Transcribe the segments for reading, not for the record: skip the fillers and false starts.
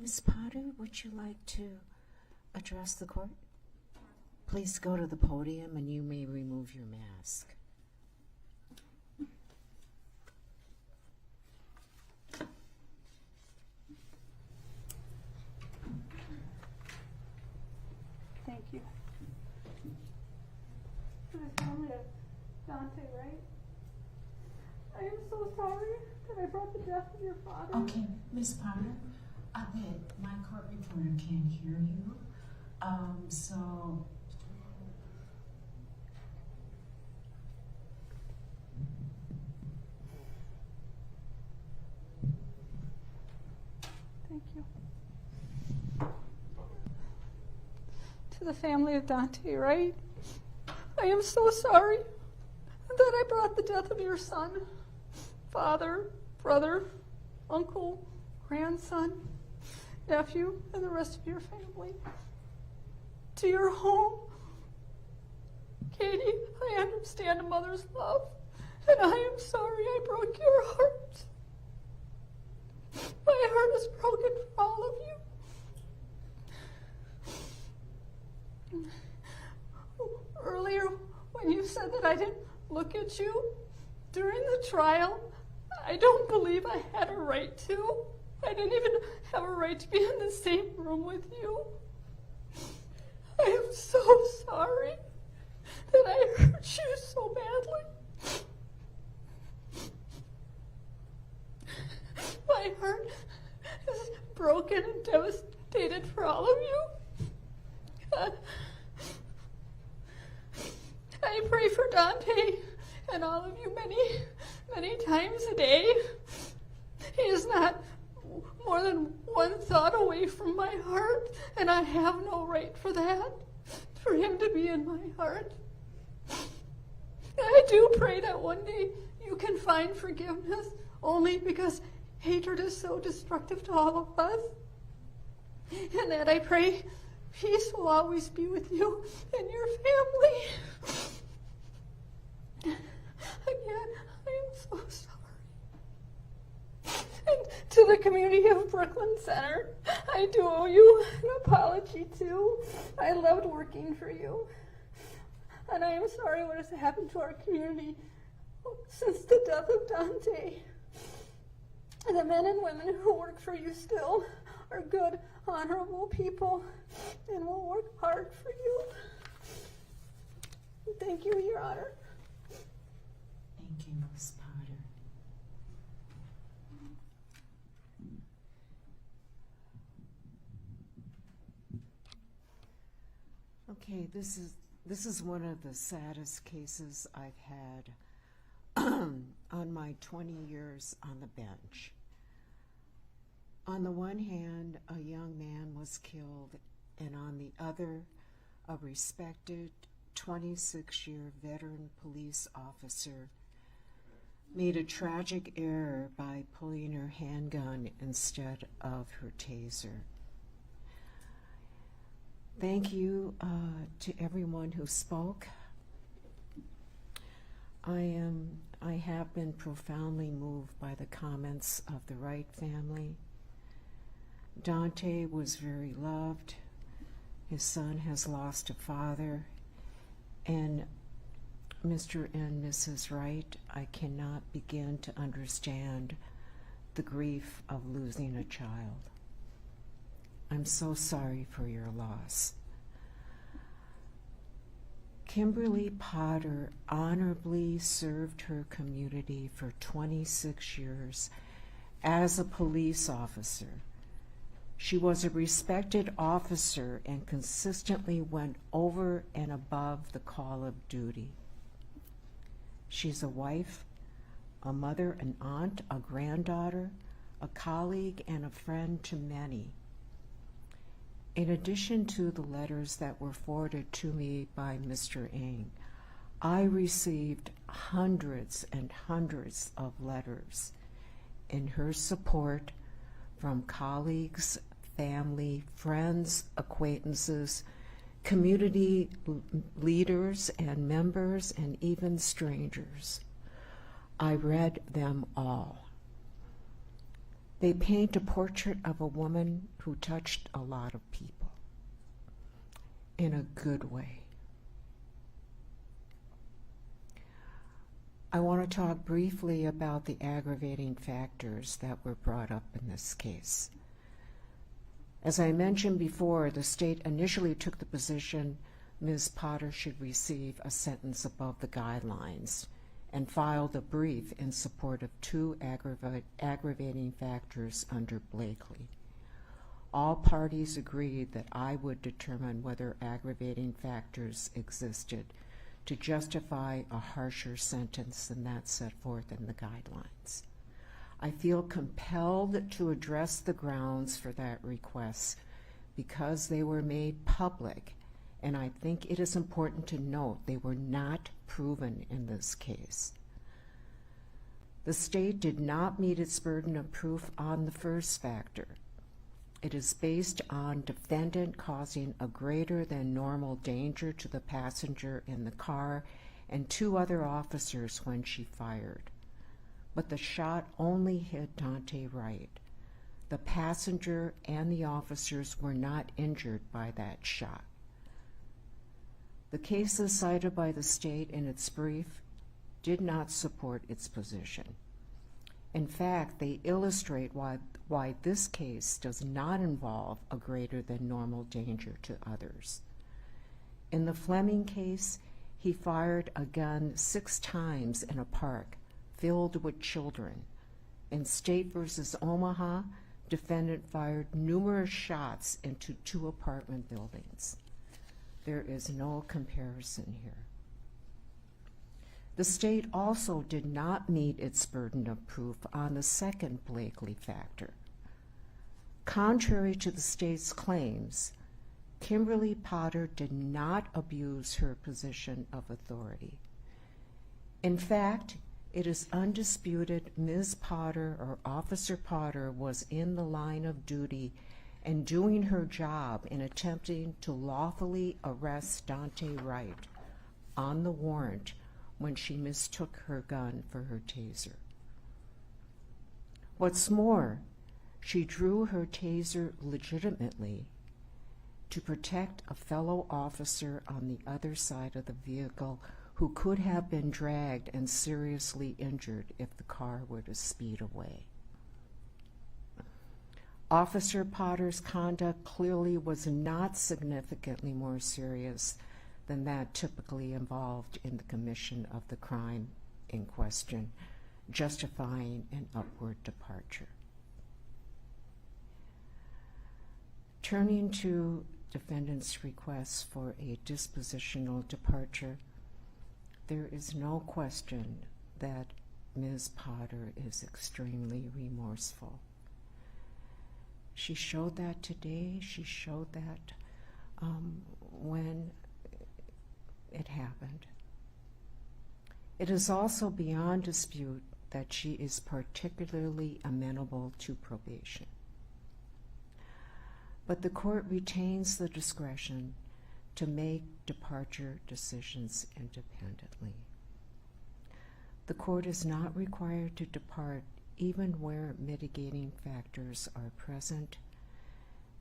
Ms. Potter, would you like to address the court? Please go to the podium and you may remove your mask. Thank you. To the family of Daunte Wright, I am so sorry that I brought the death of your father. Okay, Ms. Potter, my court reporter can't hear you, so... Thank you. To the family of Daunte Wright, I am so sorry that I brought the death of your son, father, brother, uncle, grandson, nephew, and the rest of your family to your home. Katie, I understand a mother's love, and I am sorry I broke your heart. My heart is broken for all of you. Earlier, when you said that I didn't look at you during the trial, I don't believe I had a right to. I didn't even have a right to be in the same room with you. I am so sorry that I hurt you so badly. My heart is broken and devastated for all of you. I pray for Daunte and all of you many, many times a day. He is not more than one thought away from my heart, and I have no right for that, for him to be in my heart. I do pray that one day you can find forgiveness, only because hatred is so destructive to all of us. And that I pray peace will always be with you and your family. Again, I am so sorry. And to the community of Brooklyn Center, I do owe you an apology too. I loved working for you. And I am sorry what has happened to our community since the death of Daunte. The men and women who work for you still are good, honorable people and will work hard for you. Thank you, Your Honor. Thank you, Ms. Potter. Okay, this is one of the saddest cases I've had on my 20 years on the bench. On the one hand, a young man was killed, and on the other, a respected 26-year veteran police officer made a tragic error by pulling her handgun instead of her taser. Thank you to everyone who spoke. I have been profoundly moved by the comments of the Wright family. Daunte was very loved. His son has lost a father. And Mr. and Mrs. Wright, I cannot begin to understand the grief of losing a child. I'm so sorry for your loss. Kimberly Potter honorably served her community for 26 years as a police officer. She was a respected officer and consistently went over and above the call of duty. She's a wife, a mother, an aunt, a granddaughter, a colleague, and a friend to many. In addition to the letters that were forwarded to me by Mr. Ng, I received hundreds and hundreds of letters in her support from colleagues, family, friends, acquaintances, community leaders and members, and even strangers. I read them all. They paint a portrait of a woman who touched a lot of people in a good way. I want to talk briefly about the aggravating factors that were brought up in this case. As I mentioned before, the state initially took the position Ms. Potter should receive a sentence above the guidelines and filed a brief in support of two aggravating factors under Blakely. All parties agreed that I would determine whether aggravating factors existed to justify a harsher sentence than that set forth in the guidelines. I feel compelled to address the grounds for that request because they were made public, and I think it is important to note they were not proven in this case. The state did not meet its burden of proof on the first factor. It is based on defendant causing a greater than normal danger to the passenger in the car and two other officers when she fired. But the shot only hit Daunte Wright. The passenger and the officers were not injured by that shot. The cases cited by the state in its brief did not support its position. In fact, they illustrate why this case does not involve a greater than normal danger to others. In the Fleming case, he fired a gun 6 times in a park filled with children. In State versus Omaha, defendant fired numerous shots into 2 apartment buildings. There is no comparison here. The state also did not meet its burden of proof on the second Blakely factor. Contrary to the state's claims, Kimberly Potter did not abuse her position of authority. In fact, it is undisputed Ms. Potter or Officer Potter was in the line of duty and doing her job in attempting to lawfully arrest Daunte Wright on the warrant when she mistook her gun for her taser. What's more, she drew her taser legitimately to protect a fellow officer on the other side of the vehicle who could have been dragged and seriously injured if the car were to speed away. Officer Potter's conduct clearly was not significantly more serious than that typically involved in the commission of the crime in question, justifying an upward departure. Turning to defendant's request for a dispositional departure, there is no question that Ms. Potter is extremely remorseful. She showed that today. She showed that when it happened. It is also beyond dispute that she is particularly amenable to probation. But the court retains the discretion to make departure decisions independently. The court is not required to depart even where mitigating factors are present,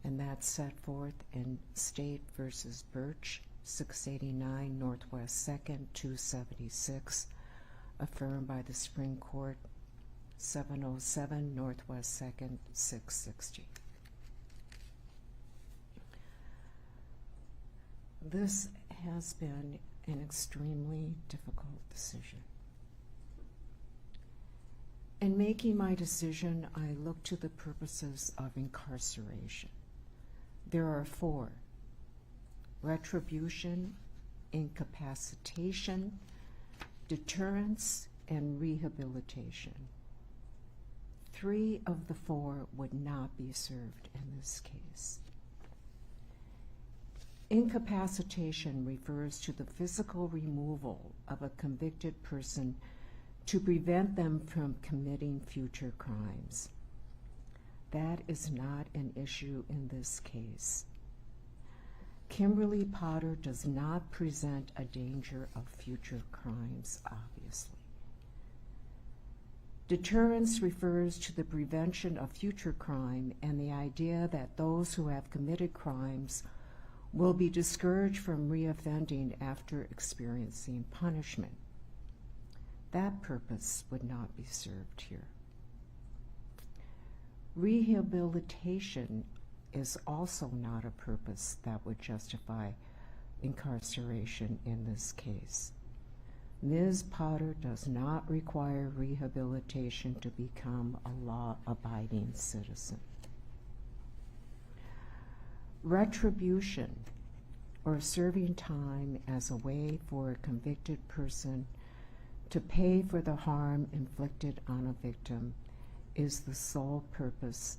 and that's set forth in State versus Birch, 689 Northwest 2nd, 276, affirmed by the Supreme Court, 707 Northwest 2nd, 660. This has been an extremely difficult decision. In making my decision, I look to the purposes of incarceration. There are 4: retribution, incapacitation, deterrence, and rehabilitation. 3 of the 4 would not be served in this case. Incapacitation refers to the physical removal of a convicted person to prevent them from committing future crimes. That is not an issue in this case. Kimberly Potter does not present a danger of future crimes, obviously. Deterrence refers to the prevention of future crime and the idea that those who have committed crimes will be discouraged from reoffending after experiencing punishment. That purpose would not be served here. Rehabilitation is also not a purpose that would justify incarceration in this case. Ms. Potter does not require rehabilitation to become a law-abiding citizen. Retribution, or serving time as a way for a convicted person to pay for the harm inflicted on a victim, is the sole purpose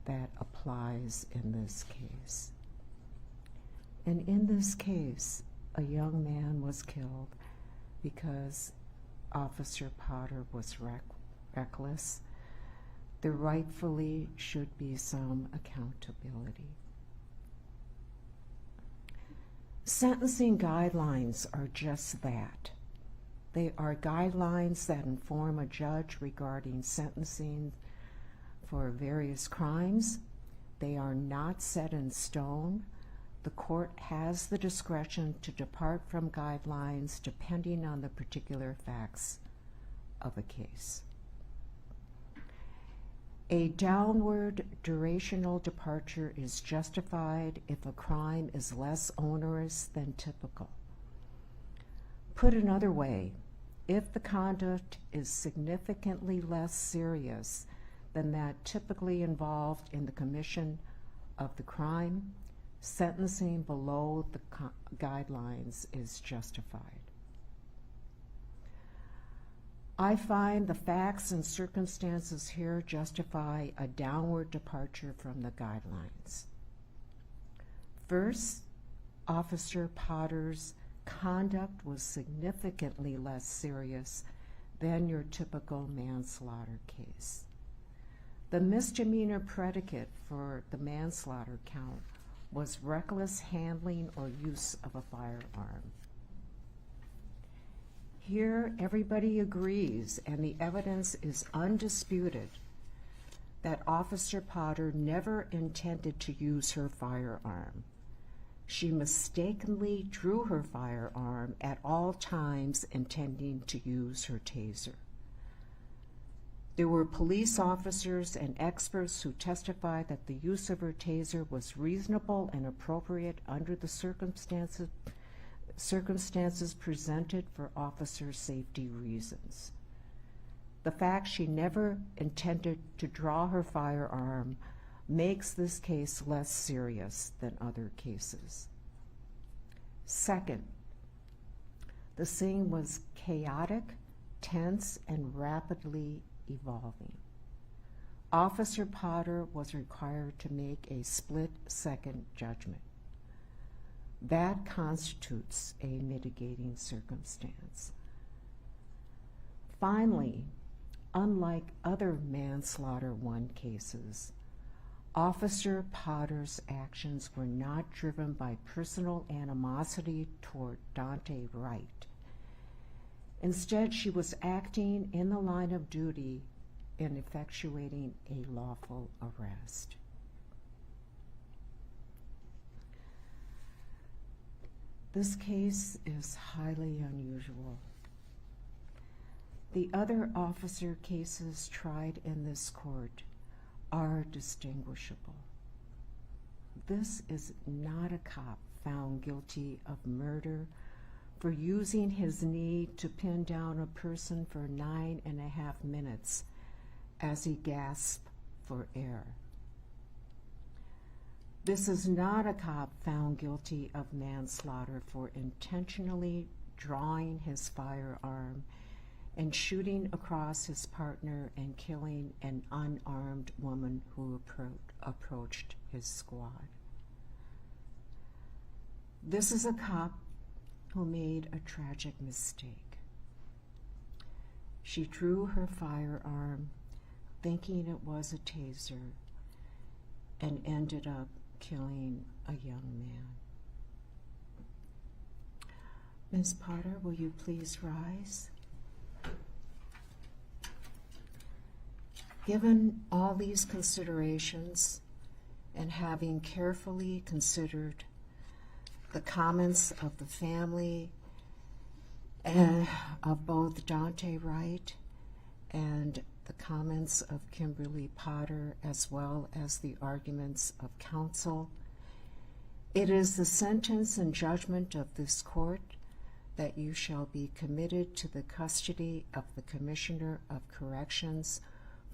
that applies in this case. And in this case, a young man was killed because Officer Potter was reckless. There rightfully should be some accountability. Sentencing guidelines are just that. They are guidelines that inform a judge regarding sentencing for various crimes. They are not set in stone. The court has the discretion to depart from guidelines depending on the particular facts of a case. A downward durational departure is justified if a crime is less onerous than typical. Put another way, if the conduct is significantly less serious than that typically involved in the commission of the crime, sentencing below the guidelines is justified. I find the facts and circumstances here justify a downward departure from the guidelines. First, Officer Potter's conduct was significantly less serious than your typical manslaughter case. The misdemeanor predicate for the manslaughter count was reckless handling or use of a firearm. Here, everybody agrees, and the evidence is undisputed, that Officer Potter never intended to use her firearm. She mistakenly drew her firearm at all times, intending to use her taser. There were police officers and experts who testified that the use of her taser was reasonable and appropriate under the circumstances presented for officer safety reasons. The fact she never intended to draw her firearm makes this case less serious than other cases. Second, the scene was chaotic, tense, and rapidly evolving. Officer Potter was required to make a split-second judgment. That constitutes a mitigating circumstance. Finally, unlike other manslaughter 1 cases, Officer Potter's actions were not driven by personal animosity toward Daunte Wright. Instead, she was acting in the line of duty in effectuating a lawful arrest. This case is highly unusual. The other officer cases tried in this court are distinguishable. This is not a cop found guilty of murder for using his knee to pin down a person for 9.5 minutes as he gasped for air. This is not a cop found guilty of manslaughter for intentionally drawing his firearm and shooting across his partner and killing an unarmed woman who approached his squad. This is a cop who made a tragic mistake. She drew her firearm thinking it was a taser and ended up killing a young man. Ms. Potter, will you please rise? Given all these considerations, and having carefully considered the comments of the family of both Daunte Wright and the comments of Kimberly Potter, as well as the arguments of counsel, it is the sentence and judgment of this court that you shall be committed to the custody of the Commissioner of Corrections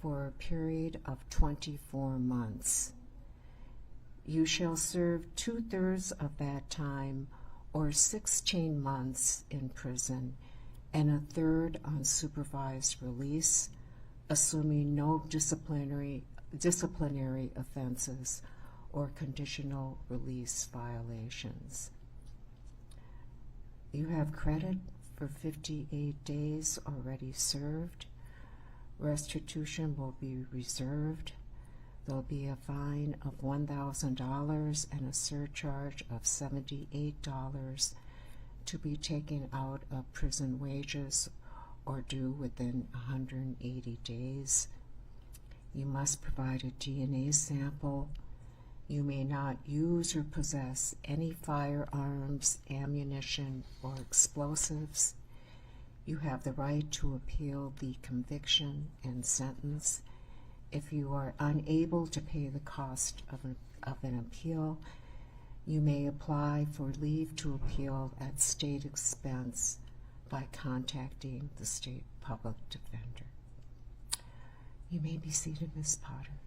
for a period of 24 months. You shall serve 2/3 of that time, or 16 months in prison, and 1/3 on supervised release, assuming no disciplinary offenses or conditional release violations. You have credit for 58 days already served. Restitution will be reserved. There'll be a fine of $1,000 and a surcharge of $78 to be taken out of prison wages or due within 180 days. You must provide a DNA sample. You may not use or possess any firearms, ammunition, or explosives. You have the right to appeal the conviction and sentence. If you are unable to pay the cost of an appeal, you may apply for leave to appeal at state expense by contacting the state public defender. You may be seated, Ms. Potter.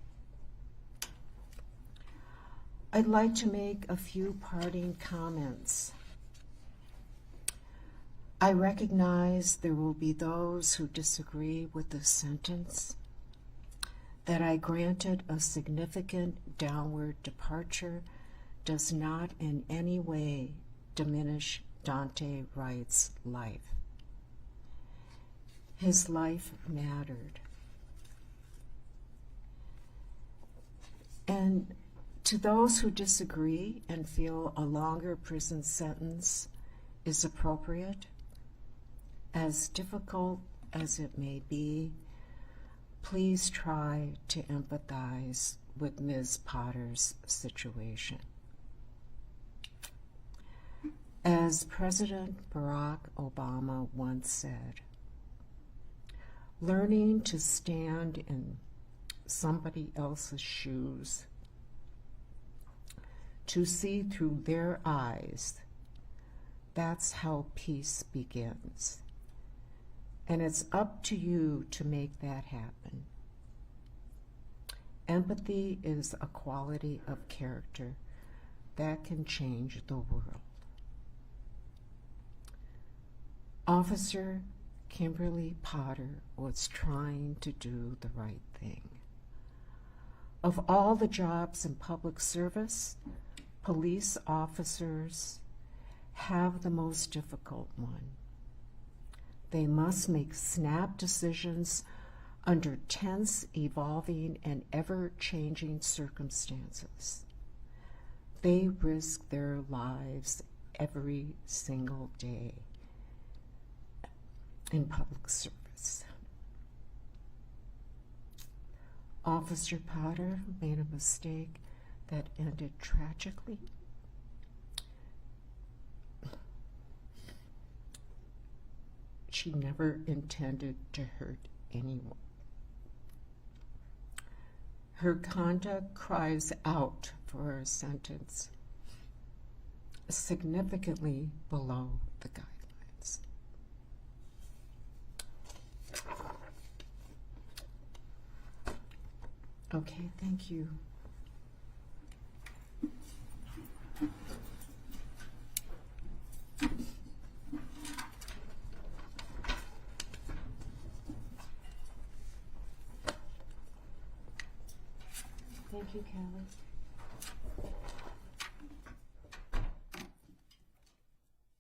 I'd like to make a few parting comments. I recognize there will be those who disagree with this sentence, that I granted a significant downward departure does not in any way diminish Daunte Wright's life. His life mattered. And to those who disagree and feel a longer prison sentence is appropriate, as difficult as it may be, please try to empathize with Ms. Potter's situation. As President Barack Obama once said, learning to stand in somebody else's shoes, to see through their eyes, that's how peace begins. And it's up to you to make that happen. Empathy is a quality of character that can change the world. Officer Kimberly Potter was trying to do the right thing. Of all the jobs in public service, police officers have the most difficult one. They must make snap decisions under tense, evolving, and ever-changing circumstances. They risk their lives every single day in public service. Officer Potter made a mistake that ended tragically. She never intended to hurt anyone. Her conduct cries out for a sentence significantly below the guidelines. Okay, thank you. Thank you, Kelly.